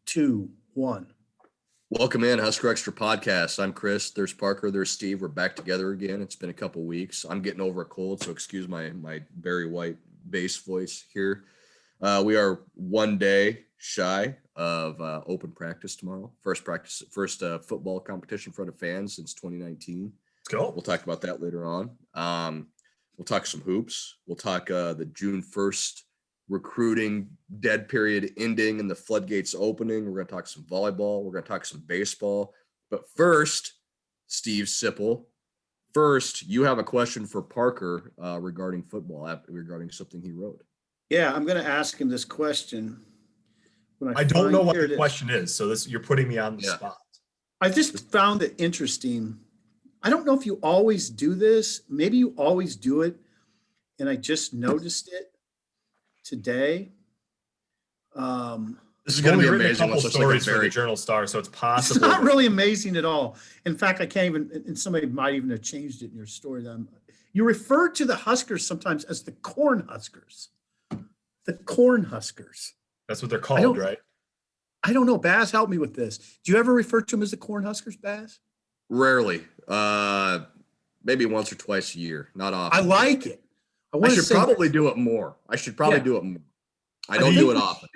2, 1. Welcome in Husker Extra Podcast. I'm Chris. There's Parker. There's Steve. We're back together again. It's been a couple weeks. I'm getting over a cold, so excuse my Barry White bass voice here. We are one day shy of open practice tomorrow. First football competition in front of fans since 2019. Let's go. We'll talk about that later on. We'll talk some hoops. We'll talk the June 1st recruiting dead period ending and the floodgates opening. We're going to talk some volleyball. We're going to talk some baseball. But first, Steve Sipple, you have a question for Parker regarding football, regarding something he wrote. Yeah, I'm going to ask him this question. I don't know what the question is, so you're putting me on the spot. I just found it interesting. I don't know if you always do this. Maybe you always do it, and I just noticed it today. This is going to be amazing. A couple stories for the Journal Star, so it's possible. It's not really amazing at all. In fact, I can't even, and somebody might even have changed it in your story. You refer to the Huskers sometimes as the Corn Huskers. The Corn Huskers. That's what they're called, right? I don't know. Baz, help me with this. Do you ever refer to them as the Corn Huskers, Baz? Rarely. Maybe once or twice a year. Not often. I like it. I should probably do it more. I don't do it often.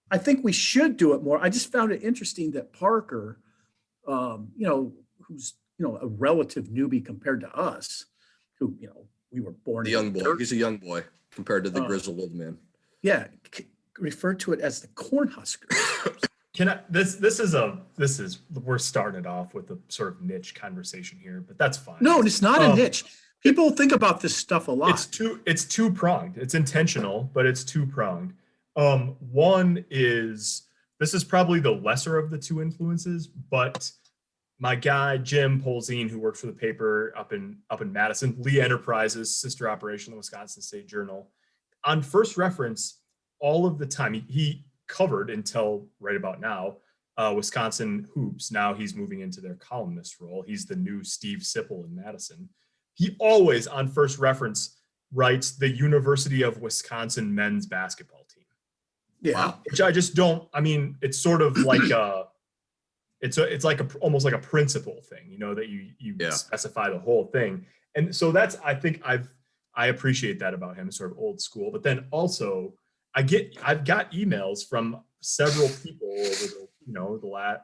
I think we should do it more. I just found it interesting that Parker, who's, a relative newbie compared to us, who, we were born. The young boy. He's a young boy compared to the grizzled old man. Yeah. Referred to it as the Corn Huskers. We're starting it off with a sort of niche conversation here, but that's fine. No, it's not a niche. People think about this stuff a lot. It's two-pronged. It's intentional, but it's two-pronged. One is, this is probably the lesser of the two influences, but my guy, Jim Polzine, who works for the paper up in Madison, Lee Enterprises, sister operation of the Wisconsin State Journal, on first reference, all of the time, he covered until right about now, Wisconsin hoops. Now he's moving into their columnist role. He's the new Steve Sipple in Madison. He always, on first reference, writes the University of Wisconsin men's basketball team. Yeah. Wow. Which I just don't, it's sort of like it's like almost like a principle thing, that you specify the whole thing. And so that's, I think I appreciate that about him, sort of old school. But then also I've got emails from several people over the last,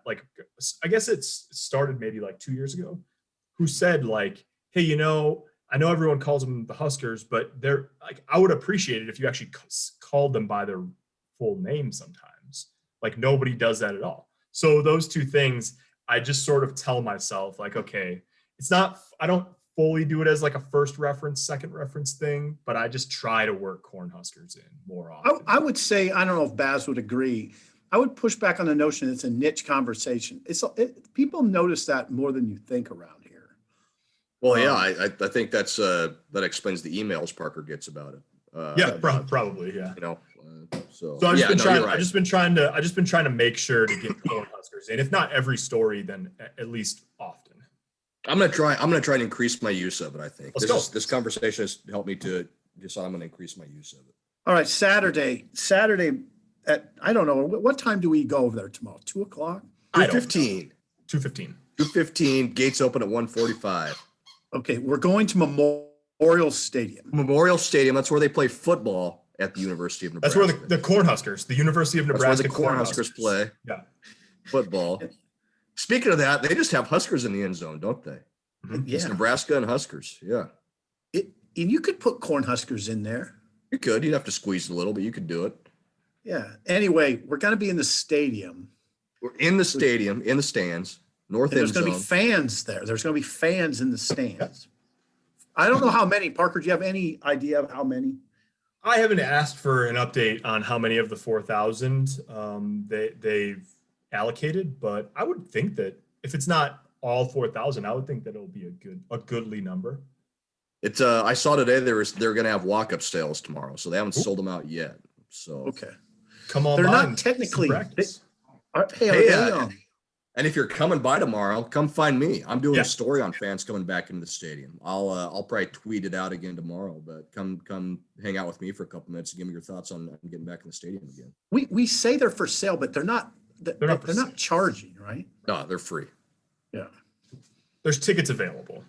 I guess it started maybe like 2 years ago, who said hey, I know everyone calls them the Huskers, but they're I would appreciate it if you actually called them by their full name sometimes. Nobody does that at all. So those two things, I just sort of tell myself okay, it's not, I don't fully do it as a first reference, second reference thing, but I just try to work Cornhuskers in more often. I would say, I don't know if Baz would agree. I would push back on the notion it's a niche conversation. People notice that more than you think around here. Well, yeah, I think that explains the emails Parker gets about it. Probably, yeah. So I've just been trying to make sure to get Cornhuskers in, if not every story, then at least often. I'm gonna try and increase my use of it. I think this conversation has helped me to decide I'm gonna increase my use of it. All right, Saturday at, I don't know, what time do we go over there tomorrow? 2:00? 2:15. 2:15. 2:15. Gates open at 1:45. Okay, we're going to Memorial Stadium. Memorial Stadium. That's where they play football at the University of Nebraska. That's where the Cornhuskers, the University of Nebraska. That's where the Cornhuskers play. Yeah. Football. Speaking of that, they just have Huskers in the end zone, don't they? Mm-hmm. Yeah. It's Nebraska and Huskers. Yeah. And you could put Cornhuskers in there. You could. You'd have to squeeze a little, but you could do it. Yeah. Anyway, we're going to be in the stadium. We're in the stadium, in the stands, north end zone. There's going to be fans there. There's going to be fans in the stands. I don't know how many. Parker, do you have any idea of how many? I haven't asked for an update on how many of the 4,000 they've allocated, but I would think that if it's not all 4,000, I would think that it'll be a goodly number. It's I saw today they're going to have walk-up sales tomorrow, so they haven't sold them out yet. So okay, come on. They're not technically. And if you're coming by tomorrow, come find me. I'm doing a story on fans coming back into the stadium. I'll probably tweet it out again tomorrow, but come hang out with me for a couple minutes and give me your thoughts on getting back in the stadium again. We say they're for sale, but they're not They're not they're not charging, right? No, they're free. Yeah. There's tickets available.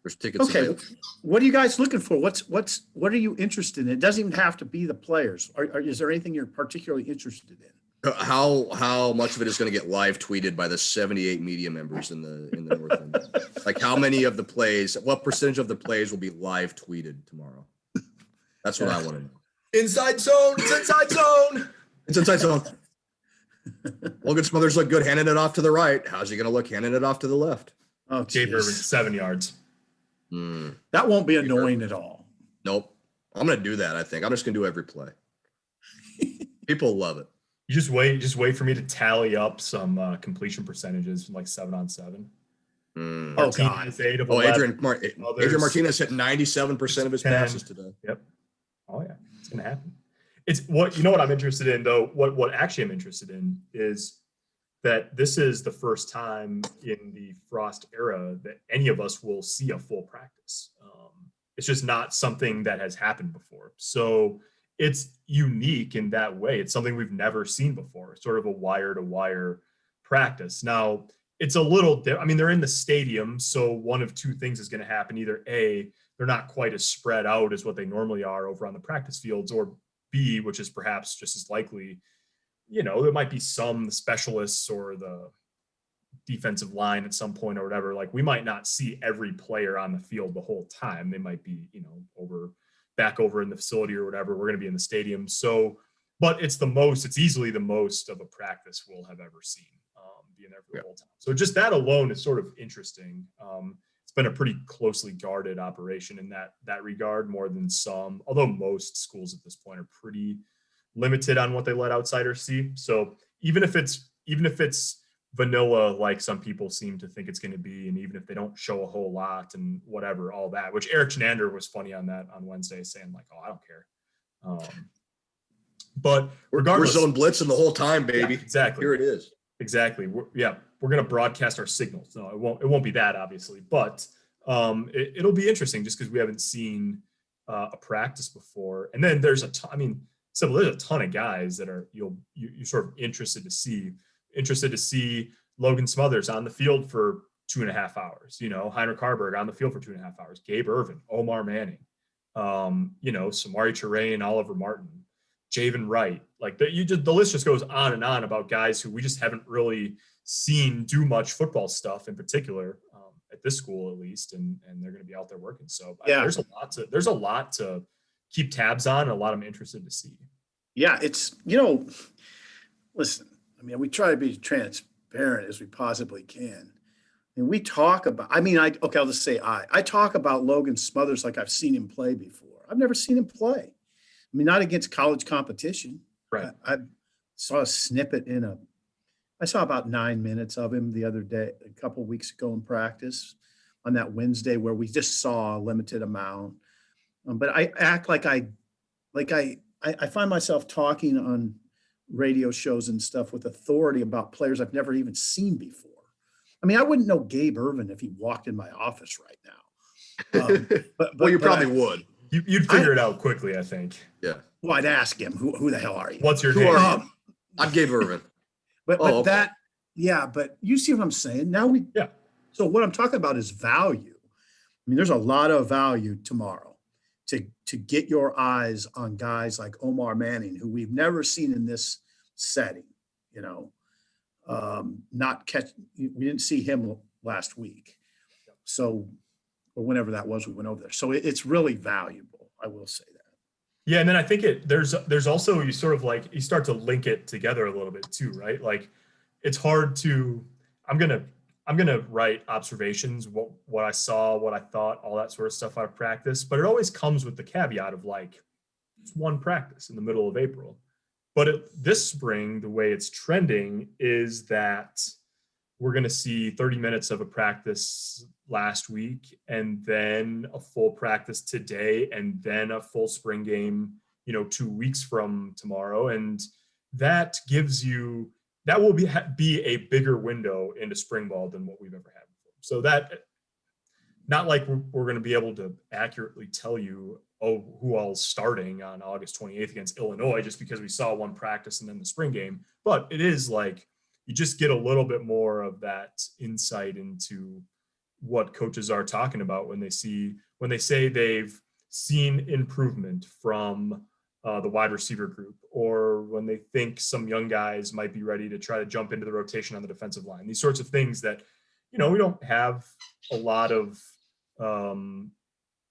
There's tickets Okay. available. What are you guys looking for? What are you interested in? It doesn't even have to be the players. Is there anything you're particularly interested in? How much of it is going to get live tweeted by the 78 media members in the North End? Like how many of the plays, what percentage of the plays will be live tweeted tomorrow? That's what I want to know. Inside zone. It's inside zone. It's inside zone. Logan Smothers look good handing it off to the right. How's he going to look handing it off to the left? Oh, Gabe Irvin, geez. 7 yards. That won't be annoying at all. Nope. I'm going to do that. I think I'm just going to do every play. People love it. You just wait for me to tally up some completion percentages from like 7-on-7. Oh, God. Adrian Martinez hit 97% of his 10. passes today. Yep. Oh yeah, it's gonna happen. It's what I'm interested in though. What actually I'm interested in is that this is the first time in the Frost era that any of us will see a full practice. It's just not something that has happened before. So it's unique in that way. It's something we've never seen before, sort of a wire-to-wire practice. Now, it's a little I mean, they're in the stadium, so one of two things is going to happen. Either A, they're not quite as spread out as what they normally are over on the practice fields, or B, which is perhaps just as likely, there might be some specialists or the defensive line at some point or whatever. Like we might not see every player on the field the whole time. They might be, back over in the facility or whatever. We're going to be in the stadium. So, but it's easily the most of a practice we'll have ever seen, being there for the whole time. So just that alone is sort of interesting. It's been a pretty closely guarded operation in that regard, more than some, although most schools at this point are pretty limited on what they let outsiders see. So even if it's vanilla, like some people seem to think it's going to be, and even if they don't show a whole lot and whatever, all that, which Eric Chenander was funny on that on Wednesday, saying like, oh, I don't care. But regardless, we're zone blitzing the whole time, baby. Yeah, exactly. Here it is. Exactly. We're going to broadcast our signals. No, it won't be that, obviously, but it'll be interesting just because we haven't seen a practice before. And then there's a ton of guys that are you're sort of interested to see Logan Smothers on the field for 2.5 hours, Heinrich Harburg on the field for 2.5 hours, Gabe Irvin, Omar Manning, Samari Toure and Oliver Martin, Javen Wright, like the list just goes on and on about guys who we just haven't really seen do much football stuff in particular, at this school at least, and they're going to be out there working. So yeah, there's a lot to keep tabs on, and a lot I'm interested to see. Yeah, it's listen. I mean, we try to be transparent as we possibly can. And we talk about, I'll just say I talk about Logan Smothers like I've seen him play before. I've never seen him play. I mean, not against college competition. Right. I saw a snippet I saw about 9 minutes of him the other day, a couple of weeks ago in practice on that Wednesday where we just saw a limited amount. But I act like I find myself talking on radio shows and stuff with authority about players I've never even seen before. I mean, I wouldn't know Gabe Irvin if he walked in my office right now. Well, you probably would. You'd figure it out quickly, I think. Yeah. Well, I'd ask him, who the hell are you? What's your Who name? are you? I'm Gabe Irvin. But okay. But you see what I'm saying? Yeah. So what I'm talking about is value. I mean, there's a lot of value tomorrow to get your eyes on guys like Omar Manning, who we've never seen in this setting, we didn't see him last week. So, or whenever that was, we went over there. So it's really valuable. I will say that. Yeah. And then I think there's also, you sort of like, you start to link it together a little bit too, right? Like it's hard to, I'm going to write observations, what I saw, what I thought, all that sort of stuff out of practice, but it always comes with the caveat of like, it's one practice in the middle of April. But this spring, the way it's trending is that we're going to see 30 minutes of a practice last week, and then a full practice today, and then a full spring game, 2 weeks from tomorrow. And that will be a bigger window into spring ball than what we've ever had before. So that, not like we're going to be able to accurately tell you, who all's starting on August 28th against Illinois, just because we saw one practice and then the spring game. But it is like, you just get a little bit more of that insight into what coaches are talking about when they say they've seen improvement from the wide receiver group, or when they think some young guys might be ready to try to jump into the rotation on the defensive line. These sorts of things that, we don't have a lot of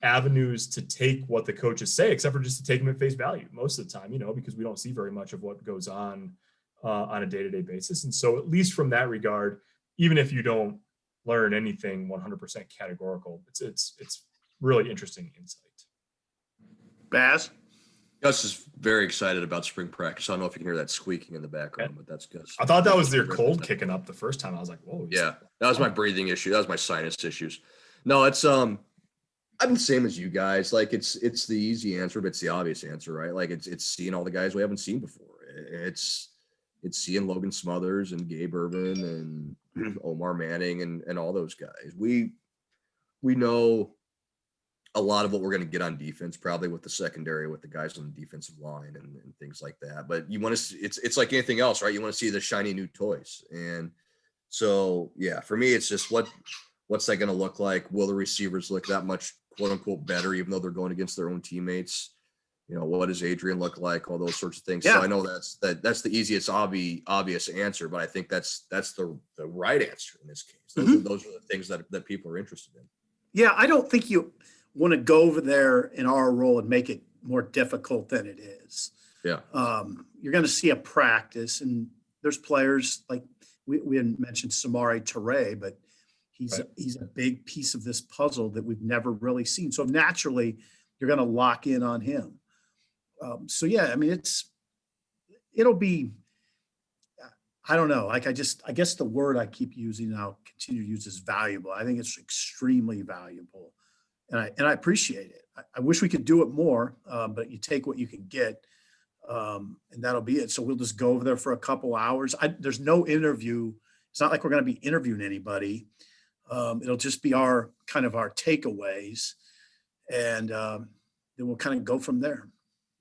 avenues to take what the coaches say, except for just to take them at face value most of the time, because we don't see very much of what goes on a day-to-day basis. And so at least from that regard, even if you don't learn anything 100% categorical, it's really interesting insight. Baz? Gus is very excited about spring practice. I don't know if you can hear that squeaking in the background, but that's Gus. I thought that was their cold kicking up the first time. I was like, whoa. Yeah, that was my breathing issue. That was my sinus issues. No, it's I'm the same as you guys. Like it's the easy answer, but it's the obvious answer, right? Like it's seeing all the guys we haven't seen before. It's seeing Logan Smothers and Gabe Ervin and Omar Manning and all those guys. We know a lot of what we're going to get on defense, probably with the secondary, with the guys on the defensive line and things like that. But you want to, it's like anything else, right? You want to see the shiny new toys. And so, yeah, for me, it's just what's that going to look like? Will the receivers look that much quote unquote better, even though they're going against their own teammates? What does Adrian look like? All those sorts of things. Yeah. So I know that's the easiest, obvious answer, but I think that's the right answer in this case. Those are the things that people are interested in. Yeah. I don't think you want to go over there in our role and make it more difficult than it is. Yeah. You're going to see a practice, and there's players like we had mentioned Samari Toure, but he's a big piece of this puzzle that we've never really seen. So naturally, you're going to lock in on him. So yeah, I mean, it'll be, I don't know. Like I guess the word I keep using, and I'll continue to use, is valuable. I think it's extremely valuable. And I appreciate it. I wish we could do it more, but you take what you can get, and that'll be it. So we'll just go over there for a couple hours. There's no interview. It's not like we're going to be interviewing anybody. It'll just be our takeaways, and then we'll kind of go from there.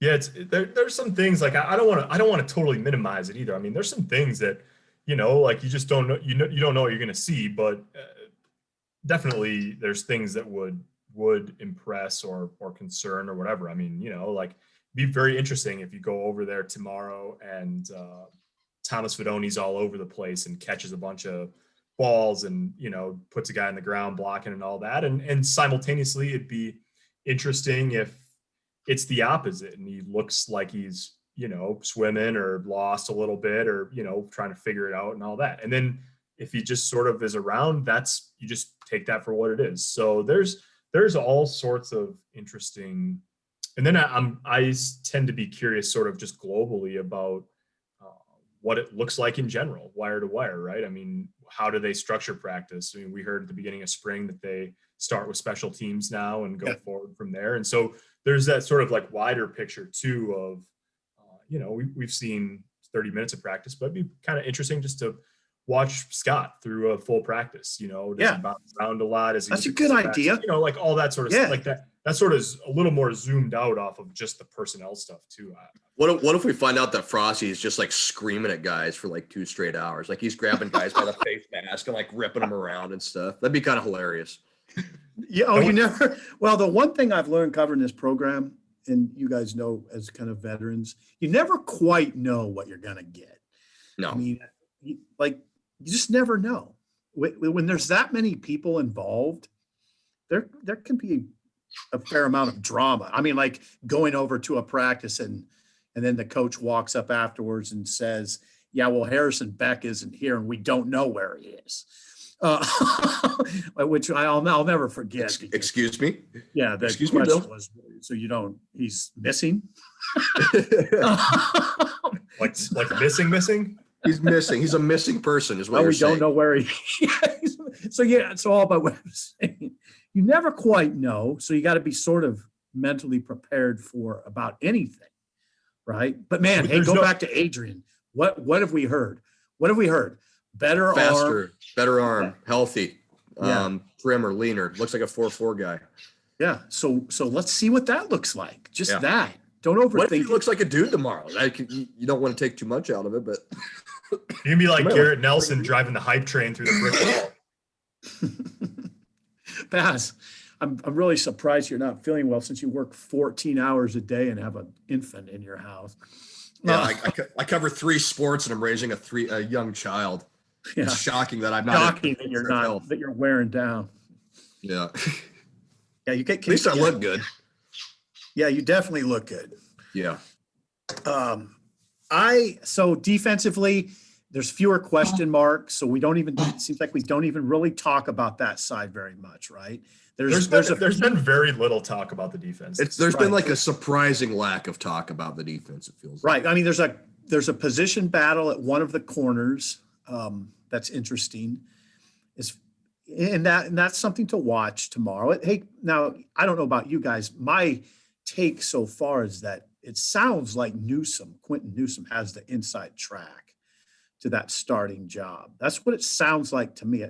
Yeah, there's some things like I don't want to totally minimize it either. I mean, there's some things that like you just don't know. You don't know what you're going to see, but definitely there's things that would impress or concern or whatever. I mean, like be very interesting if you go over there tomorrow and Thomas Fidoni's all over the place and catches a bunch of balls and, puts a guy on the ground blocking and all that. And simultaneously it'd be interesting if it's the opposite and he looks like he's, swimming or lost a little bit or, trying to figure it out and all that. And then if he just sort of is around, you just take that for what it is. So there's all sorts of interesting, and then I tend to be curious sort of just globally about what it looks like in general, wire to wire, right? I mean, how do they structure practice? I mean, we heard at the beginning of spring that they start with special teams now and go forward from there. And so there's that sort of like wider picture too of, we've seen 30 minutes of practice, but it'd be kind of interesting just to watch Scott through a full practice, does he bounce around a lot? That's a good idea. Like all that sort of stuff like that. That sort of is a little more zoomed out off of just the personnel stuff too. What if we find out that Frosty is just like screaming at guys for like 2 straight hours? Like he's grabbing guys by the face mask and like ripping them around and stuff. That'd be kind of hilarious. Yeah. Well, the one thing I've learned covering this program, and you guys know as kind of veterans, you never quite know what you're going to get. No. I mean, you just never know. When there's that many people involved, there can be a fair amount of drama. I mean, like going over to a practice and then the coach walks up afterwards and says, yeah, well, Harrison Beck isn't here and we don't know where he is. Which I'll never forget. Excuse me? Yeah. The Excuse question me, Bill? was, so he's missing? like missing? He's missing. He's a missing person is what you're we saying. don't know where he is. So yeah, it's all about what I'm saying. You never quite know. So you got to be sort of mentally prepared for about anything. Right. But man, hey, go back to Adrian. What have we heard? Faster, better arm, healthy, trimmer, leaner. Looks like a 4.4 guy. Yeah. So let's see what that looks like. Just that. Don't overthink. What if he looks like a dude tomorrow? You don't want to take too much out of it, but You can be like Somebody Garrett Nelson driving the hype train through the brick wall. Baz, I'm really surprised you're not feeling well since you work 14 hours a day and have an infant in your house. Yeah, I cover 3 sports and I'm raising a young child. Yeah. It's shocking that I'm not Shocking that you're health. that you're wearing down. Yeah. Yeah, you get. At least I look good. Yeah, you definitely look good. Yeah. So defensively, there's fewer question marks, so it seems like we don't even really talk about that side very much, right? There's been very little talk about the defense. There's been like a surprising lack of talk about the defense, it feels right. I mean, there's a position battle at one of the corners that's interesting. And that's something to watch tomorrow. Hey, now I don't know about you guys. My take so far is that it sounds like Quentin Newsome has the inside track to that starting job. That's what it sounds like to me.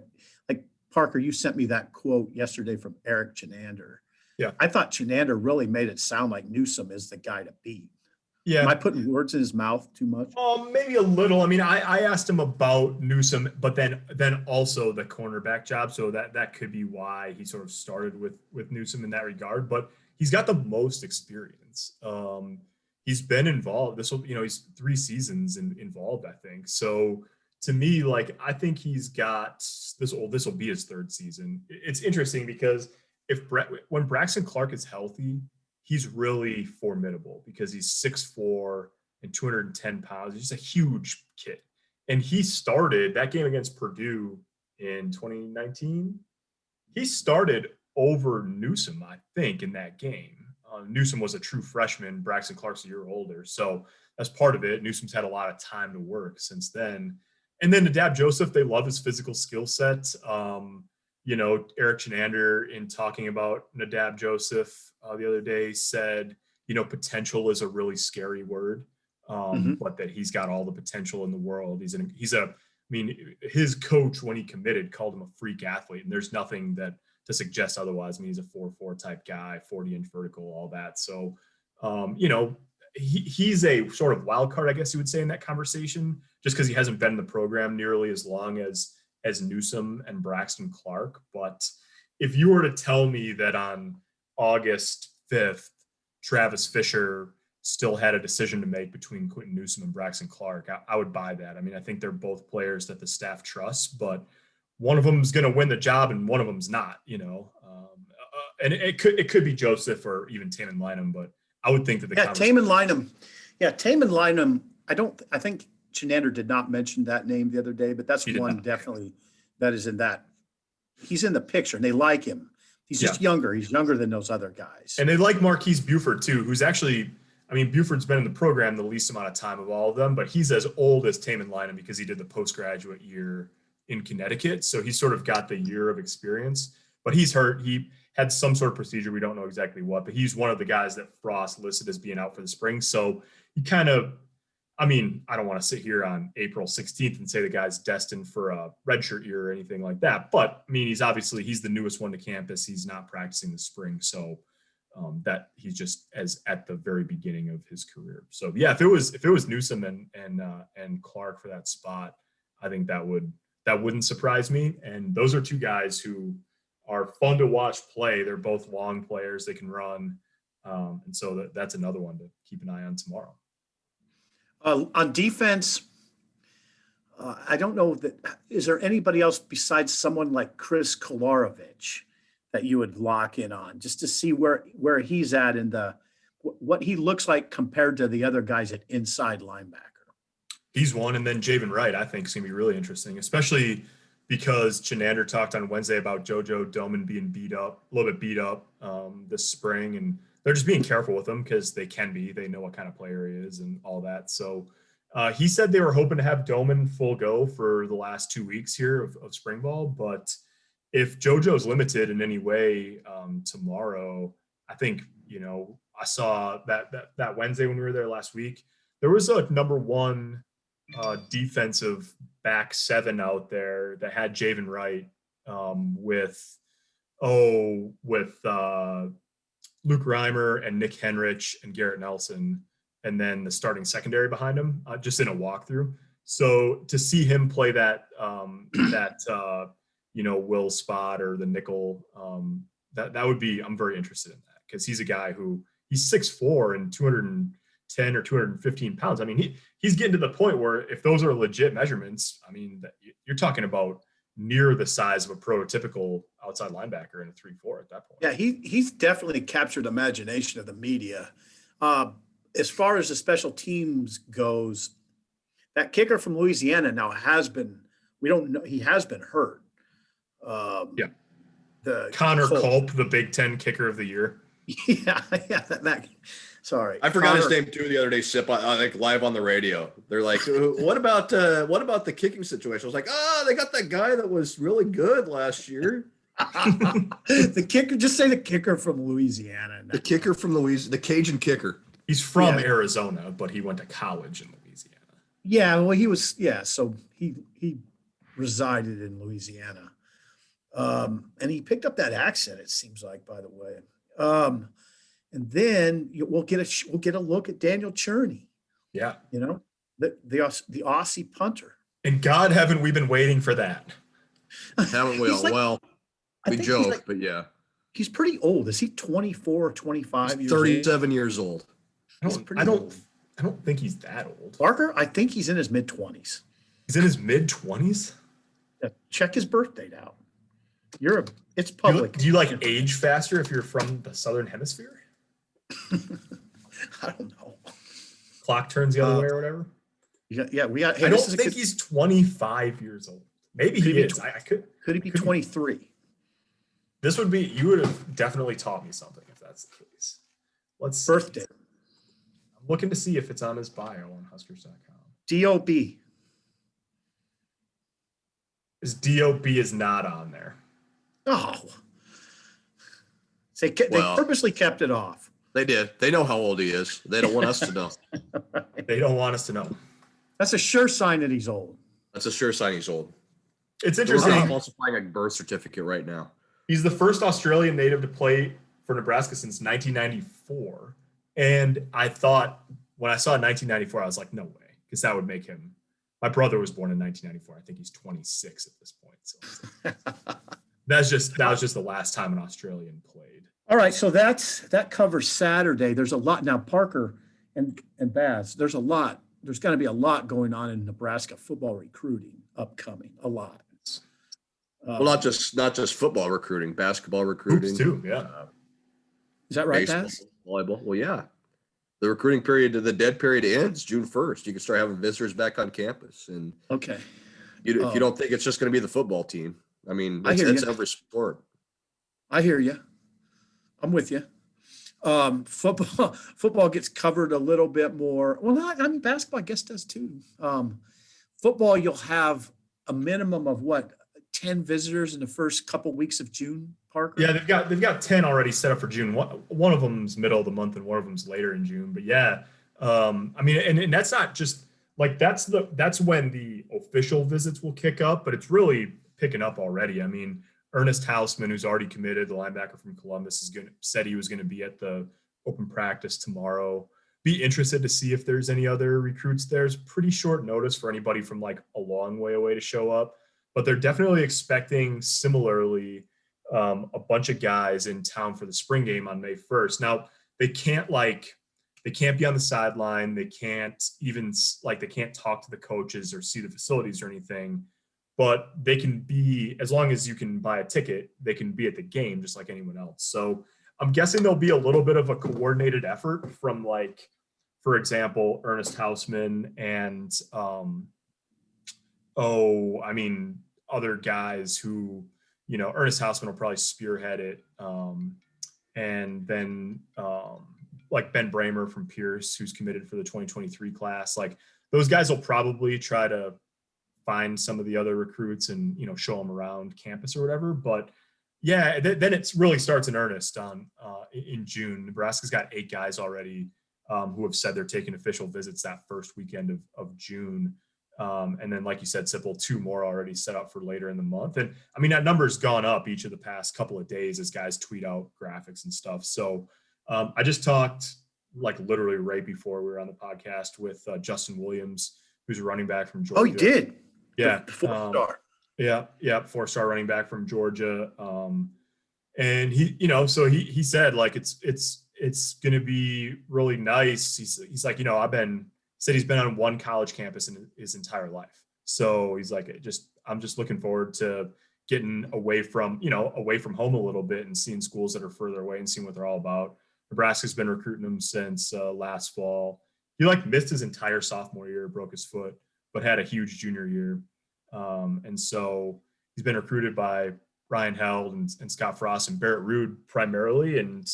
Like Parker, you sent me that quote yesterday from Eric Chenander. Yeah. I thought Chenander really made it sound like Newsome is the guy to beat. Yeah. Am I putting words in his mouth too much? Maybe a little. I mean, I asked him about Newsome, but then also the cornerback job. So that could be why he sort of started with Newsome in that regard. But he's got the most experience. He's been involved. He's 3 seasons involved, I think. So to me, like, I think he's got this will be his 3rd season. It's interesting because when Braxton Clark is healthy, he's really formidable because he's 6'4" and 210 pounds. He's just a huge kid. And he started that game against Purdue in 2019. He started over Newsome, I think, in that game. Newsome was a true freshman. Braxton Clark's a year older. So that's part of it. Newsome's had a lot of time to work since then. And then Nadab Joseph, they love his physical skill set. Eric Chenander, in talking about Nadab Joseph the other day, said, potential is a really scary word, but that he's got all the potential in the world. His coach, when he committed, called him a freak athlete, and there's nothing to suggest otherwise. I mean, he's a 4.4 type guy, 40-inch vertical, all that. So, he's a sort of wild card, I guess you would say, in that conversation, just because he hasn't been in the program nearly as long as Newsome and Braxton Clark. But if you were to tell me that on August 5th, Travis Fisher still had a decision to make between Quentin Newsome and Braxton Clark, I would buy that. I mean, I think they're both players that the staff trusts, but one of them is going to win the job and one of them's not, and it could be Joseph or even Taman Lynham, but I would think that Taman Lynham. Yeah, Taman Lynham. I think Chenander did not mention that name the other day, but that's one definitely that is in that. He's in the picture and they like him. He's just younger. He's younger than those other guys. And they like Marquise Buford too, who's actually, Buford's been in the program the least amount of time of all of them, but he's as old as Taman Lynham because he did the postgraduate year in Connecticut. So he's sort of got the year of experience, but he's hurt. He had some sort of procedure. We don't know exactly what, but he's one of the guys that Frost listed as being out for the spring. So he kind of, I don't want to sit here on April 16th and say the guy's destined for a redshirt year or anything like that. But he's the newest one to campus. He's not practicing this spring. So that he's just as at the very beginning of his career. So yeah, if it was Newsome and Clark for that spot, I think that wouldn't surprise me. And those are 2 guys who are fun to watch play. They're both long players. They can run. And so that's another one to keep an eye on tomorrow. On defense, I don't know is there anybody else besides someone like Chris Kolarovich that you would lock in on just to see where he's at in what he looks like compared to the other guys at inside linebacker? He's one. And then Javen Wright, I think, is going to be really interesting, especially because Chenander talked on Wednesday about JoJo Doman being a little bit beat up this spring. And they're just being careful with him because they know what kind of player he is and all that. So he said they were hoping to have Doman full go for the last 2 weeks here of spring ball. But if JoJo's limited in any way tomorrow, I think, I saw that Wednesday when we were there last week, there was a number 1 defensive back 7 out there that had Javen Wright with Luke Reimer and Nick Henrich and Garrett Nelson, and then the starting secondary behind him, just in a walkthrough. So to see him play that will spot or the nickel, that would be, I'm very interested in that, because he's a guy who he's 6'4" and 210 or 215 pounds. I mean, he's getting to the point where if those are legit measurements, I mean, you're talking about near the size of a prototypical outside linebacker in a 3-4 at that point. Yeah, he's definitely captured the imagination of the media. As far as the special teams goes, that kicker from Louisiana now we don't know, he has been hurt. Yeah. The Connor Culp, the Big Ten kicker of the year. Yeah. Sorry. I forgot his name too the other day, Sip, I think live on the radio. They're like, what about the kicking situation? I was like, they got that guy that was really good last year. The kicker, just say the kicker from Louisiana. The kicker from Louisiana, the Cajun kicker. He's from Arizona, but he went to college in Louisiana. Yeah, well, so he resided in Louisiana. And he picked up that accent, it seems like, by the way. And then we'll get a look at Daniel Cherney. Yeah. The Aussie punter. And God, haven't we been waiting for that? Haven't we all? We joke, but yeah. He's pretty old. Is he 24 or 25 years 37 years old. I don't think he's that old. Parker, I think he's in his mid-20s. He's in his mid-20s? Yeah, check his birth date out. It's public. Do you like age faster if you're from the Southern Hemisphere? I don't know. Clock turns the other way or whatever? Yeah, we got. I don't think he's 25 years old. Maybe he is. Could he be 23? You would have definitely taught me something if that's the case. Birthday. I'm looking to see if it's on his bio on Huskers.com. DOB. His DOB is not on there. Oh. They purposely kept it off. They did. They know how old he is. They don't want us to know. They don't want us to know. That's a sure sign that he's old. That's a sure sign he's old. It's interesting. We're falsifying a birth certificate right now. He's the first Australian native to play for Nebraska since 1994. And I thought, when I saw 1994, I was like, no way, because that would make him. My brother was born in 1994. I think he's 26 at this point. So that was just the last time an Australian played. All right, so that covers Saturday. There's a lot now, Parker and Baz. There's going to be a lot going on in Nebraska football recruiting upcoming. A lot. Well, not just football recruiting, basketball recruiting Hoops too. Yeah. Is that right, baseball, Baz? volleyball. Well, yeah. The recruiting period to the dead period ends June 1st. You can start having visitors back on campus, and okay. If you don't think it's just going to be the football team, I mean, it's every sport. I hear you. I'm with you. Football gets covered a little bit more. Well, I mean, basketball, I guess, does too. Football, you'll have a minimum of 10 visitors in the first couple weeks of June, Parker? Yeah, they've got 10 already set up for June. One of them's middle of the month and one of them's later in June. But yeah, I mean, and that's not just like that's when the official visits will kick up, but it's really picking up already. I mean, Ernest Hausman, who's already committed, the linebacker from Columbus, said he was going to be at the open practice tomorrow. Be interested to see if there's any other recruits there. It's pretty short notice for anybody from like a long way away to show up, but they're definitely expecting similarly a bunch of guys in town for the spring game on May 1st. Now they can't be on the sideline. They can't talk to the coaches or see the facilities or anything, but they can be, as long as you can buy a ticket, they can be at the game just like anyone else. So I'm guessing there'll be a little bit of a coordinated effort from, like, for example, Ernest Hausman and other guys who, Ernest Hausman will probably spearhead it. And then like Ben Bramer from Pierce, who's committed for the 2023 class, like those guys will probably try to find some of the other recruits and, show them around campus or whatever. But yeah, then it really starts in earnest in June. Nebraska's got 8 guys already who have said they're taking official visits that first weekend of June. And then, like you said, Sipple, 2 more already set up for later in the month. And I mean, that number's gone up each of the past couple of days as guys tweet out graphics and stuff. So I just talked, like, literally right before we were on the podcast with Justin Williams, who's a running back from Georgia. Oh, he did. Yeah. The 4-star. Yeah. 4-star running back from Georgia. And he, so he said like, it's going to be really nice. He's like, he's been on one college campus in his entire life. So he's like, I'm just looking forward to getting away from home a little bit and seeing schools that are further away and seeing what they're all about. Nebraska's been recruiting him since last fall. He like missed his entire sophomore year, broke his foot, but had a huge junior year. And so he's been recruited by Ryan Held and Scott Frost and Barrett Ruud primarily. And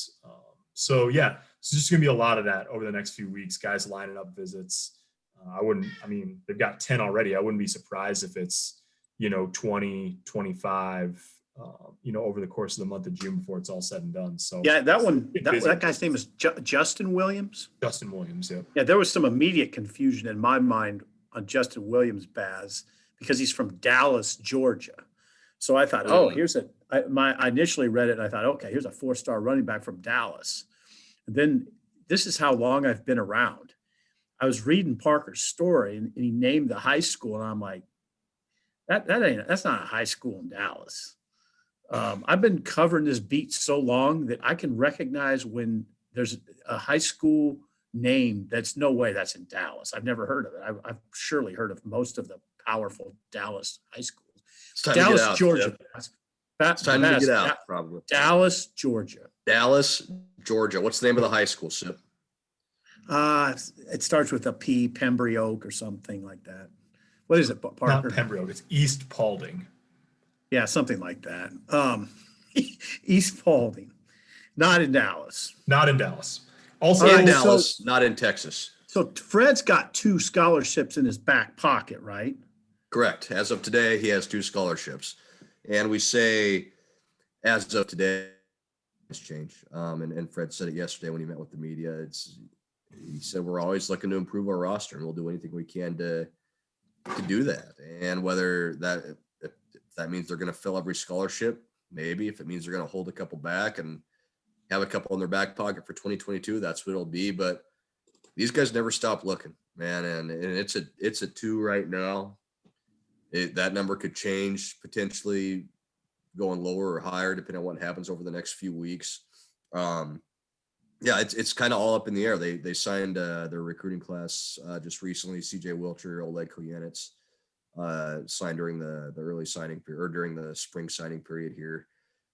so it's just going to be a lot of that over the next few weeks, guys lining up visits. They've got 10 already. I wouldn't be surprised if it's, 20, 25, over the course of the month of June before it's all said and done. So yeah, that guy's name is Justin Williams. Justin Williams. Yeah. Yeah. There was some immediate confusion in my mind on Justin Williams, Baz, because he's from Dallas, Georgia. So I thought, I initially read it and I thought, okay, here's a 4-star running back from Dallas. And then this is how long I've been around. I was reading Parker's story and he named the high school. And I'm like, that's not a high school in Dallas. I've been covering this beat so long that I can recognize when there's a high school name that's no way that's in Dallas. I've never heard of it. I've surely heard of most of the powerful Dallas high schools. Dallas, Georgia. It's time to get out, probably. Dallas, Georgia. Dallas, Georgia. What's the name of the high school, Sip? It starts with a P, Pembroke Oak or something like that. What is it, Parker? Not Pembroke. It's East Paulding. Yeah, something like that. East Paulding. Not in Dallas. Not in Dallas. Also in Dallas, not in Texas. So Fred's got 2 scholarships in his back pocket, right? Correct. As of today, he has 2 scholarships. And we say, as of today, it's changed. And Fred said it yesterday when he met with the media. He said, we're always looking to improve our roster and we'll do anything we can to do that. And whether if that means they're going to fill every scholarship, maybe. If it means they're going to hold a couple back and have a couple in their back pocket for 2022, that's what it'll be. But these guys never stop looking, man. And it's a 2 right now. That number could change, potentially going lower or higher, depending on what happens over the next few weeks. It's kind of all up in the air. They signed their recruiting class just recently. CJ Wilcher, Oleg Koyanitz signed during the early signing period, or during the spring signing period here.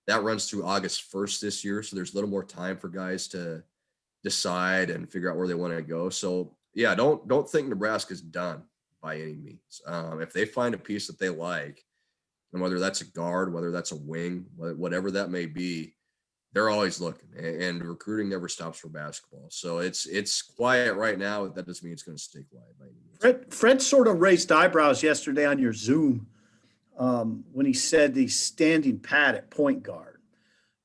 That runs through August 1st this year, so there's a little more time for guys to decide and figure out where they want to go. So yeah, don't think Nebraska's done by any means. If they find a piece that they like, and whether that's a guard, whether that's a wing, whatever that may be, they're always looking, and recruiting never stops for basketball. So it's quiet right now. That doesn't mean it's going to stay quiet by any means. Fred sort of raised eyebrows yesterday on your Zoom when he said he's standing pat at point guard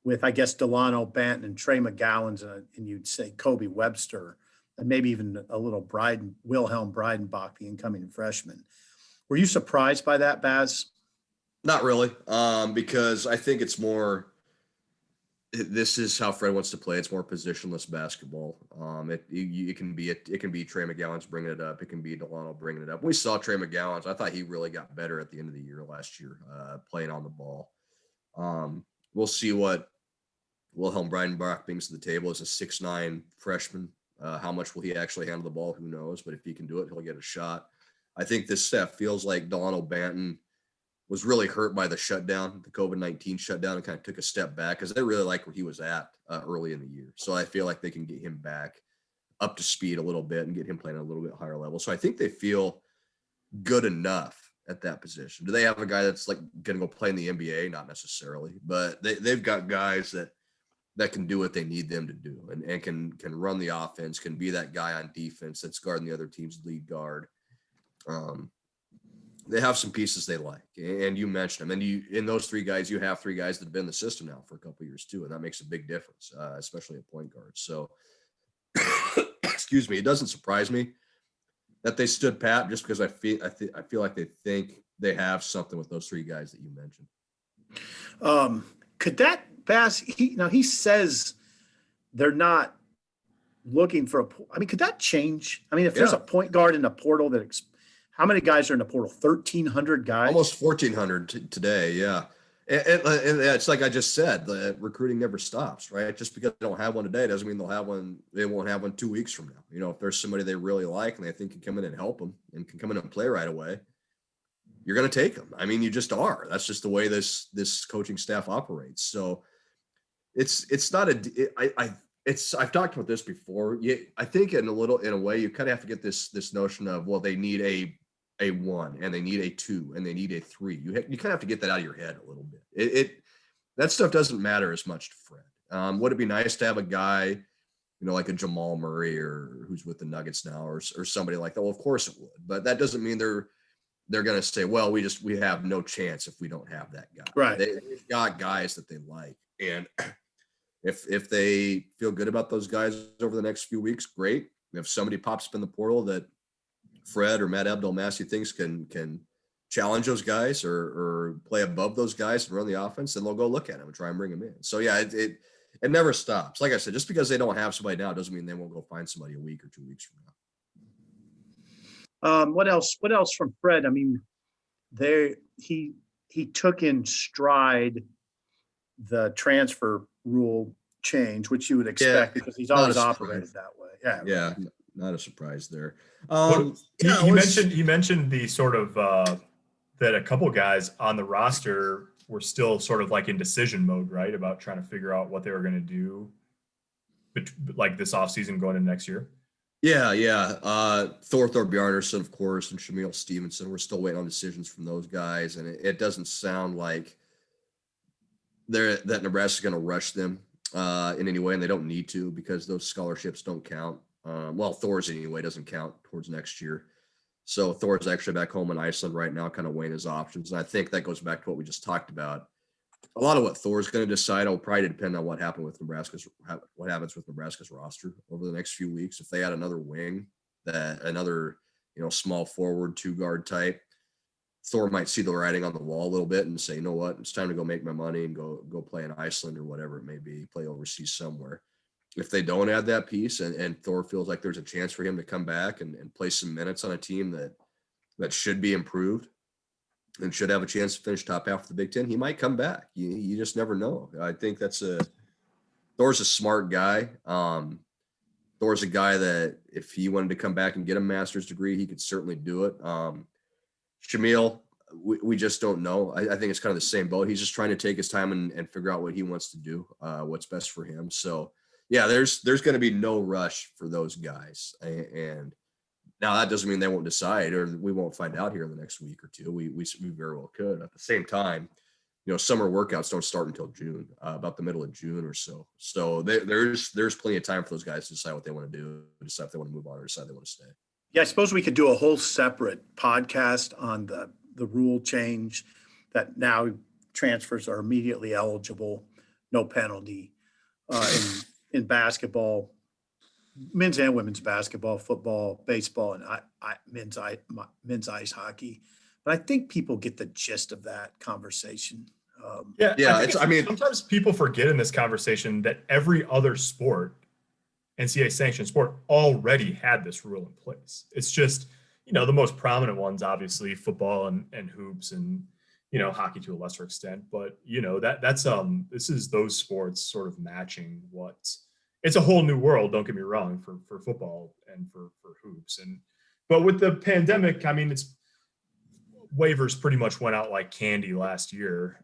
with, I guess, Delano Banton and Trey McGowan's, and you'd say Kobe Webster, and maybe even a little Wilhelm Breidenbach, the incoming freshman. Were you surprised by that, Baz? Not really, because I think it's more, this is how Fred wants to play. It's more positionless basketball. It can be Trey McGowan's bringing it up. It can be Delano bringing it up. We saw Trey McGowan's. I thought he really got better at the end of the year last year, playing on the ball. We'll see what Wilhelm Breidenbach brings to the table as a 6'9" freshman. How much will he actually handle the ball? Who knows? But if he can do it, he'll get a shot. I think this staff feels like Delano Banton was really hurt by the shutdown, the COVID-19 shutdown, and kind of took a step back because they really like where he was at early in the year. So I feel like they can get him back up to speed a little bit and get him playing at a little bit higher level. So I think they feel good enough at that position. Do they have a guy that's like going to go play in the NBA? Not necessarily, but they've got guys that can do what they need them to do and can run the offense, can be that guy on defense that's guarding the other team's lead guard. They have some pieces they like, and you mentioned them. And in those 3 guys, you have 3 guys that have been in the system now for a couple of years too, and that makes a big difference, especially at point guard. So, excuse me, it doesn't surprise me that they stood pat, just because I feel like they think they have something with those 3 guys that you mentioned. Could that pass? He says they're not looking for could that change? I mean, if there's a point guard in the portal that how many guys are in the portal? 1,300 guys? Almost 1,400 today. Yeah. And it's like I just said, the recruiting never stops, right? Just because they don't have one today doesn't mean they'll have one. They won't have one 2 weeks from now. You know, if there's somebody they really like and they think can come in and help them and can come in and play right away, you're going to take them. I mean, you just are. That's just the way this coaching staff operates. So it's not I've talked about this before. I think in a way, you kind of have to get this notion of, well, they need a 1 and they need a 2 and they need a 3. You kind of have to get that out of your head a little bit. That stuff doesn't matter as much to Fred. Would it be nice to have a guy, you know, like a Jamal Murray or who's with the Nuggets now or somebody like that? Well, of course it would, but that doesn't mean they're going to say, well, we have no chance if we don't have that guy. Right. They've got guys that they like. And if they feel good about those guys over the next few weeks, great. If somebody pops up in the portal that Fred or Matt Abdelmassih thinks can challenge those guys or play above those guys and run the offense, then they'll go look at him and try and bring him in. So yeah, it never stops. Like I said, just because they don't have somebody now doesn't mean they won't go find somebody a week or 2 weeks from now. What else from Fred? I mean, he took in stride the transfer rule change, which you would expect because he's always operated that way. Yeah, not a surprise there. He mentioned the sort of that a couple guys on the roster were still sort of like in decision mode, right? About trying to figure out what they were going to do like this offseason going into next year. Yeah. Thor Bjarnason, of course, and Shamil Stevenson. We're still waiting on decisions from those guys, and it doesn't sound like that Nebraska's going to rush them in any way, and they don't need to because those scholarships don't count. Well, Thor's anyway doesn't count towards next year. So Thor's actually back home in Iceland right now, kind of weighing his options. And I think that goes back to what we just talked about. A lot of what Thor's going to decide will probably depend on what happens with Nebraska's roster over the next few weeks. If they add another wing, another small forward 2-guard type, Thor might see the writing on the wall a little bit and say, you know what, it's time to go make my money and go play in Iceland or whatever it may be, play overseas somewhere. If they don't add that piece and Thor feels like there's a chance for him to come back and play some minutes on a team that should be improved and should have a chance to finish top half of the Big Ten, he might come back. You just never know. I think Thor's a smart guy. Thor's a guy that if he wanted to come back and get a master's degree, he could certainly do it. Shamil, we just don't know. I think it's kind of the same boat. He's just trying to take his time and figure out what he wants to do, what's best for him. So yeah, there's going to be no rush for those guys. And now that doesn't mean they won't decide or we won't find out here in the next week or two. We very well could. At the same time, summer workouts don't start until June, about the middle of June or so. So there's plenty of time for those guys to decide what they want to do, decide if they want to move on or decide they want to stay. Yeah, I suppose we could do a whole separate podcast on the rule change that now transfers are immediately eligible, no penalty in basketball, men's and women's basketball, football, baseball, and men's ice hockey. But I think people get the gist of that conversation. Sometimes people forget in this conversation that every other sport, NCAA sanctioned sport, already had this rule in place. It's just, the most prominent ones, obviously football and hoops and, hockey to a lesser extent, but this is those sports sort of matching it's a whole new world. Don't get me wrong for football and for hoops. But with the pandemic, I mean, waivers pretty much went out like candy last year.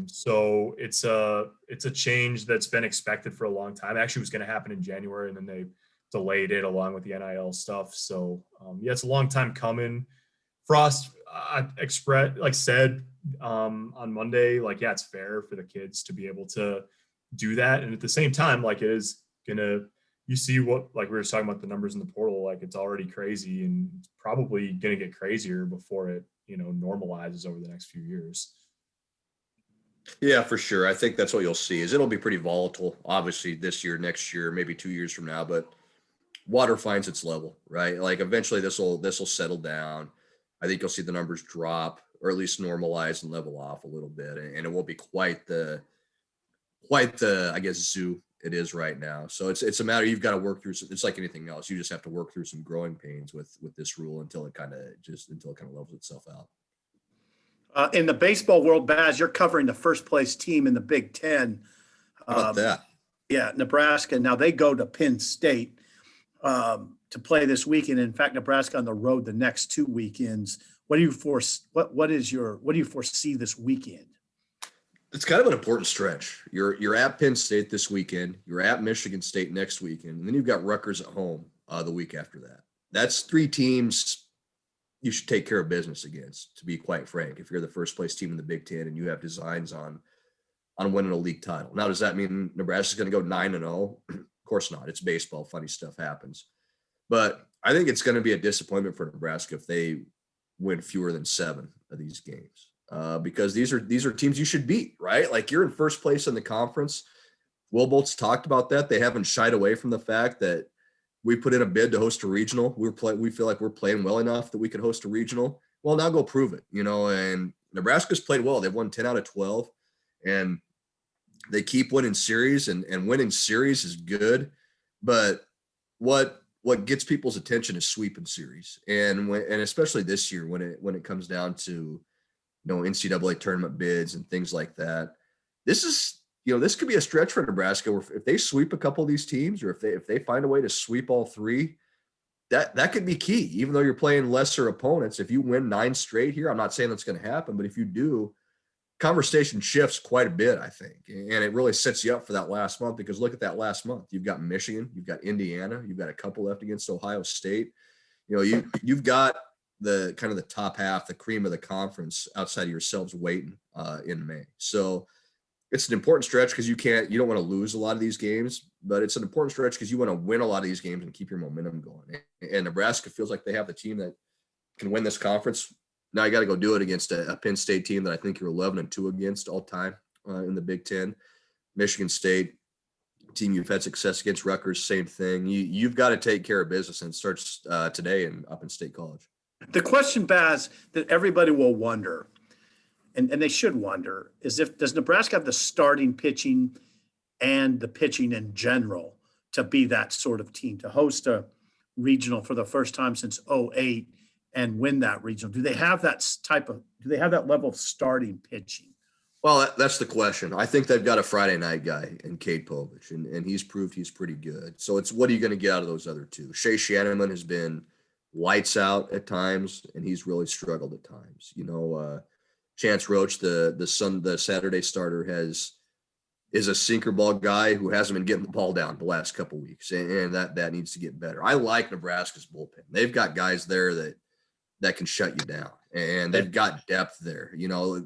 So it's a change that's been expected for a long time. Actually, it was going to happen in January, and then they delayed it along with the NIL stuff. So it's a long time coming. Frost said on Monday, it's fair for the kids to be able to do that. And at the same time, it is you see what, we were talking about the numbers in the portal, it's already crazy and it's probably going to get crazier before it, normalizes over the next few years. Yeah, for sure. I think that's what you'll see is it'll be pretty volatile, obviously this year, next year, maybe 2 years from now, but water finds its level, right? Eventually this will settle down. I think you'll see the numbers drop or at least normalize and level off a little bit. And it won't be quite the, I guess, zoo It is right now. So it's a matter, you've got to work through. It's like anything else. You just have to work through some growing pains with this rule until it kind of levels itself out. In the baseball world, Baz, you're covering the first place team in the Big Ten. How about that? Yeah, Nebraska. Now they go to Penn State to play this weekend. In fact, Nebraska on the road the next 2 weekends. What do you foresee this weekend? It's kind of an important stretch. You're at Penn State this weekend. You're at Michigan State next weekend, and then you've got Rutgers at home the week after that. That's 3 teams you should take care of business against, to be quite frank, if you're the first place team in the Big Ten and you have designs on winning a league title. Now, does that mean Nebraska's going to go 9-0? Of course not. It's baseball. Funny stuff happens. But I think it's going to be a disappointment for Nebraska if they win fewer than 7 of these games. Because these are teams you should beat, right? Like, you're in first place in the conference. Will Bolt's talked about that. They haven't shied away from the fact that we put in a bid to host a regional. We feel like we're playing well enough that we could host a regional. Well, now go prove it, and Nebraska's played well. They've won 10 out of 12, and they keep winning series, and winning series is good. But what gets people's attention is sweeping series. And especially this year when it comes down to, NCAA tournament bids and things like that. This could be a stretch for Nebraska where if they sweep a couple of these teams, or if they find a way to sweep all 3, that could be key. Even though you're playing lesser opponents, if you win 9 straight here, I'm not saying that's going to happen, but if you do, conversation shifts quite a bit, I think. And it really sets you up for that last month, because look at that last month. You've got Michigan, you've got Indiana, you've got a couple left against Ohio State. You've got the kind of the top half, the cream of the conference outside of yourselves waiting in May. So it's an important stretch because you don't want to lose a lot of these games, but it's an important stretch because you want to win a lot of these games and keep your momentum going. And Nebraska feels like they have the team that can win this conference. Now you got to go do it against a Penn State team that I think you're 11-2 against all time in the Big Ten. Michigan State team you've had success against. Rutgers, same thing. You've got to take care of business, and it starts today up in State College. The question, Baz, that everybody will wonder, and they should wonder, is does Nebraska have the starting pitching and the pitching in general to be that sort of team, to host a regional for the first time since 2008 and win that regional? Do they have that level of starting pitching? Well, that's the question. I think they've got a Friday night guy in Cade Povich, and he's proved he's pretty good. So it's, what are you going to get out of those other 2? Shea Shanneman has been lights out at times, and he's really struggled at times. Chance Roach, the Saturday starter, is a sinker ball guy who hasn't been getting the ball down the last couple of weeks, and that needs to get better. I like Nebraska's bullpen. They've got guys there that can shut you down, and they've got depth there.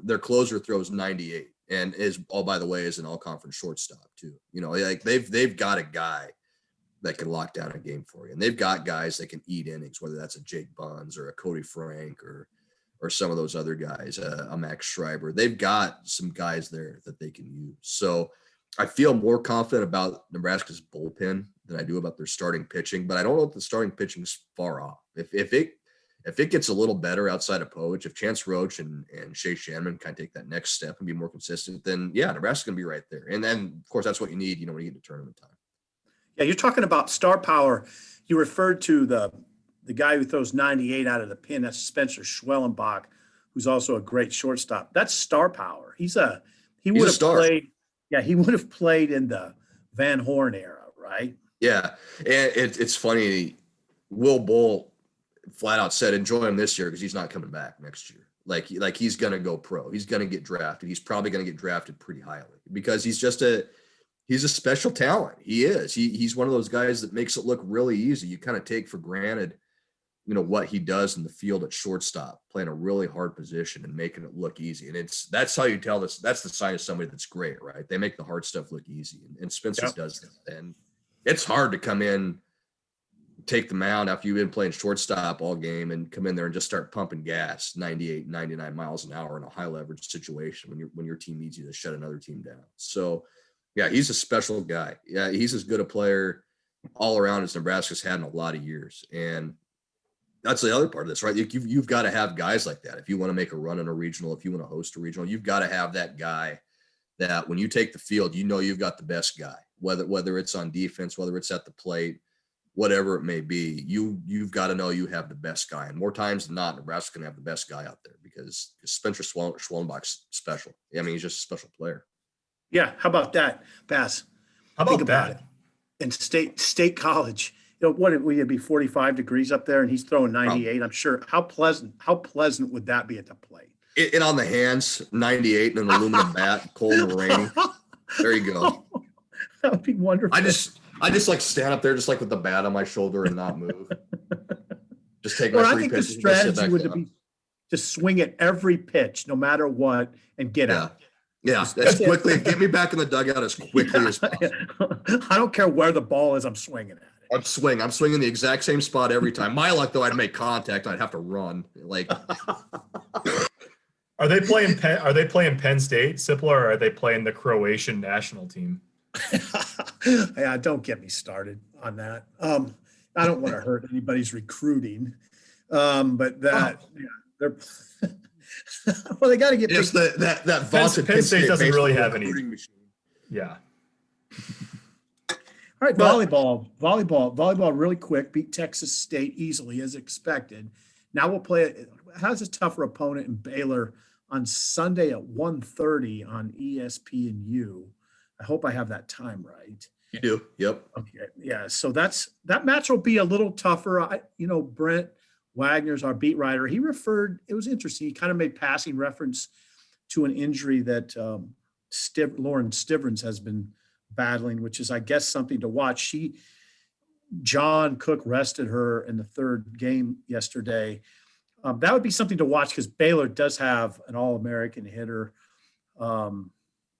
Their closer throws 98 and by the way, is an all-conference shortstop too. Like they've got a guy that can lock down a game for you. And they've got guys that can eat innings, whether that's a Jake Buns or a Cody Frank or some of those other guys, a Max Schreiber. They've got some guys there that they can use. So I feel more confident about Nebraska's bullpen than I do about their starting pitching, but I don't know if the starting pitching is far off. If it gets a little better outside of Povich, if Chance Roach and Shea Shannon kind of take that next step and be more consistent, then yeah, Nebraska's going to be right there. And then of course that's what you need, when you get to tournament time. Yeah, you're talking about star power. You referred to the guy who throws 98 out of the pen. That's Spencer Schwellenbach, who's also a great shortstop. That's star power. He would have played. Yeah, he would have played in the Van Horn era, right? Yeah, and it's funny. Will Bolt flat out said, enjoy him this year because he's not coming back next year. Like he's going to go pro. He's going to get drafted. He's probably going to get drafted pretty highly because he's a special talent. He is. He's one of those guys that makes it look really easy. You kind of take for granted, what he does in the field at shortstop, playing a really hard position and making it look easy. And that's how you tell this. That's the sign of somebody that's great, right? They make the hard stuff look easy. And Spencer does that. And it's hard to come in, take the mound after you've been playing shortstop all game and come in there and just start pumping gas 98, 99 miles an hour in a high leverage situation when your team needs you to shut another team down. So yeah, he's a special guy. Yeah, he's as good a player all around as Nebraska's had in a lot of years. And that's the other part of this, right? You've got to have guys like that. If you want to make a run in a regional, if you want to host a regional, you've got to have that guy that when you take the field, you've got the best guy whether it's on defense, whether it's at the plate, whatever it may be, you've got to know you have the best guy. And more times than not, Nebraska's going to have the best guy out there because Spencer Schwellenbach's special. I mean, he's just a special player. Yeah. How about that, Bass? How Think about about that? it. In state college, what would it be 45 degrees up there and he's throwing 98? I'm sure. How pleasant would that be at the plate? And on the hands, 98 and an aluminum bat, cold and rainy. There you go. That would be wonderful. I just like stand up there just like with the bat on my shoulder and not move. Just take my I three think the pitches. and go sit strategy back would down. be to swing it every pitch, no matter what, and get out. Yeah, as quickly. Get me back in the dugout as quickly as possible. I don't care where the ball is. I'm swinging at it. I'm swinging the exact same spot every time. My luck, though, I'd make contact. I'd have to run. Like, Are they playing Penn State, Sipler, or are they playing the Croatian national team? Yeah, don't get me started on that. I don't want to hurt anybody's recruiting, but they're well, they got to get just that vaunted Penn State doesn't really baseball have any. recruiting machine. Yeah. All right, volleyball really quick, beat Texas State easily as expected. Now we'll play it has a tougher opponent in Baylor on Sunday at 1:30 on ESPNU. I hope I have that time right. You do. Yep. Okay. Yeah. So that match will be a little tougher. Brent Wagner's our beat writer. He referred, it was interesting. He kind of made passing reference to an injury that Lauren Stivrins has been battling, which is, I guess, something to watch. John Cook rested her in the third game yesterday. That would be something to watch because Baylor does have an All-American hitter.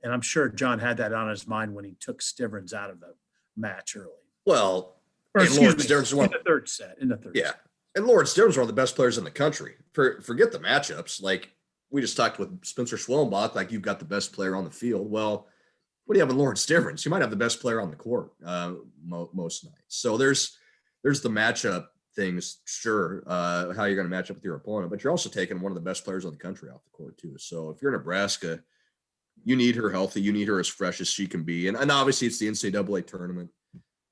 And I'm sure John had that on his mind when he took Stivrins out of the match early. Well, Or and Lauren excuse me, Stivrins in the third set. Yeah. And Lauren Stivrins is one of the best players in the country. Forget the matchups. Like we just talked with Spencer Schwellenbach, like you've got the best player on the field. Well, what do you have in Lauren Stivrins? You might have the best player on the court most nights. So there's the matchup things, sure, how you're going to match up with your opponent, but you're also taking one of the best players on the country off the court too. So if you're Nebraska, you need her healthy. You need her as fresh as she can be. And obviously it's the NCAA tournament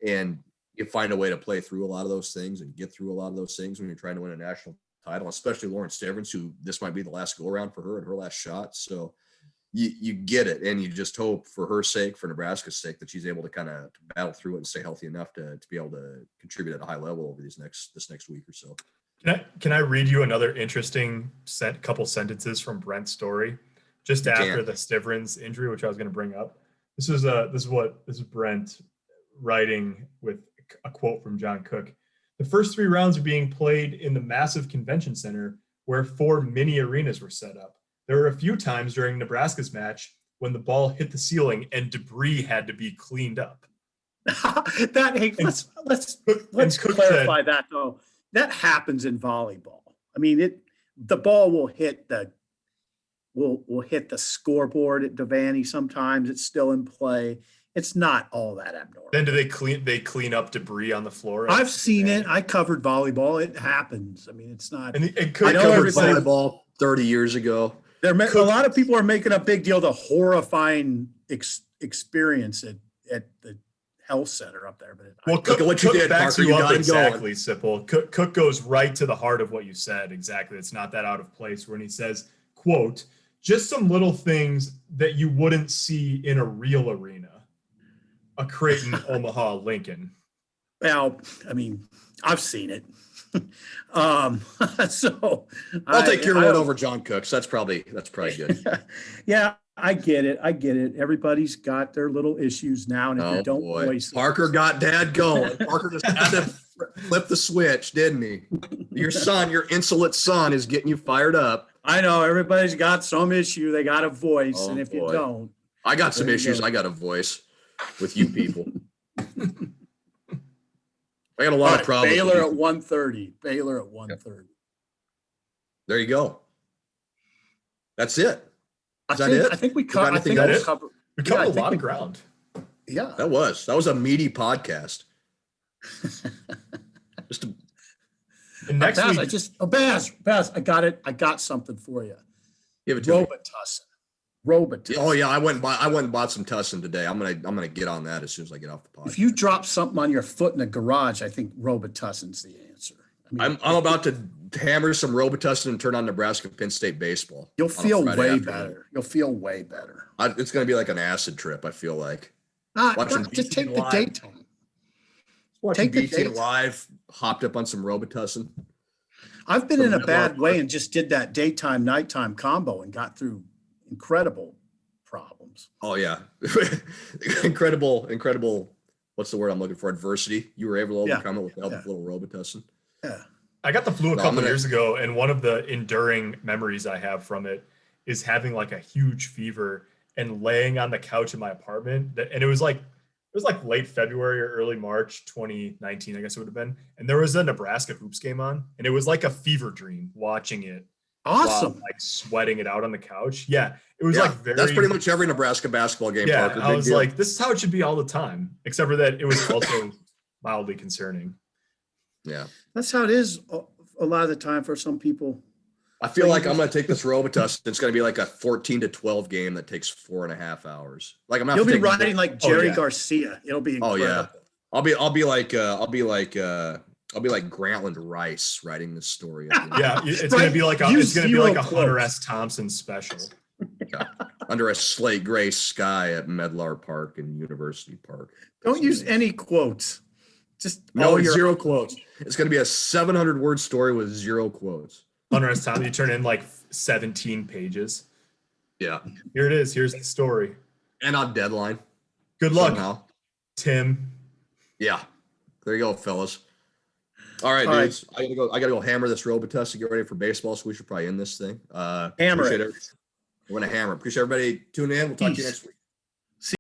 and you find a way to play through a lot of those things and get through a lot of those things when you're trying to win a national title, especially Lauren Stivrins, who this might be the last go around for her and her last shot. So you get it. And you just hope for her sake, for Nebraska's sake, that she's able to kind of battle through it and stay healthy enough to be able to contribute at a high level over this next week or so. Can I read you another interesting couple sentences from Brent's story just after the Stivrins injury, which I was going to bring up? This is Brent writing with a quote from John Cook. The first 3 rounds are being played in the massive convention center where 4 mini arenas were set up. There were a few times during Nebraska's match when the ball hit the ceiling and debris had to be cleaned up. Let's clarify that though. That happens in volleyball. I mean, the ball will hit the scoreboard at Devaney. Sometimes it's still in play. It's not all that abnormal. Then do they clean up debris on the floor? I've seen it. I covered volleyball. It happens. I mean, it's not. I covered volleyball 30 years ago. A lot of people are making a big deal, the horrifying experience at the health center up there. But Cook, what you did, backs Parker, you you up got exactly, Sipple. Cook goes right to the heart of what you said. Exactly. It's not that out of place when he says, quote, just some little things that you wouldn't see in a real arena. A Creighton, Omaha, Lincoln. Well, I mean, I've seen it. So I'll take your word over John Cook's. That's probably good. Yeah, I get it. Everybody's got their little issues now, and if you don't voice Parker got Dad going. Parker just had to flip the switch, didn't he? Your insolent son, is getting you fired up. I know everybody's got some issue. They got a voice, and if you don't, I got some issues. I got a voice with you people. I got a lot of problems. Baylor at 1:30. Baylor at 1:30. There you go. That's it. I think we covered. We covered a lot of ground. Yeah, that was a meaty podcast. And next week, Baz, I got it. I got something for you. Give it to me. Robitussin. Robitussin. Oh yeah, I went and bought some Tussin today. I'm gonna get on that as soon as I get off the podcast. If you drop something on your foot in a garage, I think Robitussin's the answer. I mean, I'm about to hammer some Robitussin and turn on Nebraska Penn State baseball. you'll on a feel Friday way afternoon. better. You'll feel way better. It's gonna be like an acid trip. I feel like watching Just BT take the live. daytime. Watching Take the BT daytime. live, hopped up on some Robitussin. I've been From in a Medlar bad way Park. and just did that daytime, nighttime combo and got through incredible problems. Oh yeah, incredible. What's the word I'm looking for? Adversity. You were able to Yeah, overcome it with the help yeah. of a little Robitussin. Yeah. I got the flu a No, couple years ago, and one of the enduring memories I have from it is having like a huge fever and laying on the couch in my apartment. And it was like late February or early March 2019, I guess it would have been. And there was a Nebraska hoops game on, and it was like a fever dream watching it. Awesome. While, like sweating it out on the couch. Yeah, it was Yeah, like very. that's pretty much every Nebraska basketball game. Yeah, Parker. I Big was deal. like, this is how it should be all the time, except for that it was also mildly concerning. yeah. That's how it is a lot of the time for some people. I feel like I'm going to take this Robitussin. It's going to be like a 14 to 12 game that takes 4.5 hours. Like I'm not. You'll be riding like Jerry yeah. Garcia. It'll be Oh incredible. yeah. I'll be like Grantland Rice writing this story. Yeah, it's Right. gonna be like a Use it's gonna be zero like a Hunter quotes. S. Thompson special. Yeah. Under a slate gray sky at Medlar Park and University Park. Don't use any quotes. Just No, your zero quotes. It's going to be a 700-word story with 0 quotes. Hunter S. Thompson, you turn in like 17 pages. Yeah. Here it is. Here's the story. And on deadline. Good luck, Somehow. Tim. Yeah. There you go, fellas. All right, All right. dudes. I gotta go hammer this Robitussin to get ready for baseball, so we should probably end this thing. Hammer Appreciate it. We're gonna hammer. Appreciate everybody tuning in. We'll talk to you Peace. next week.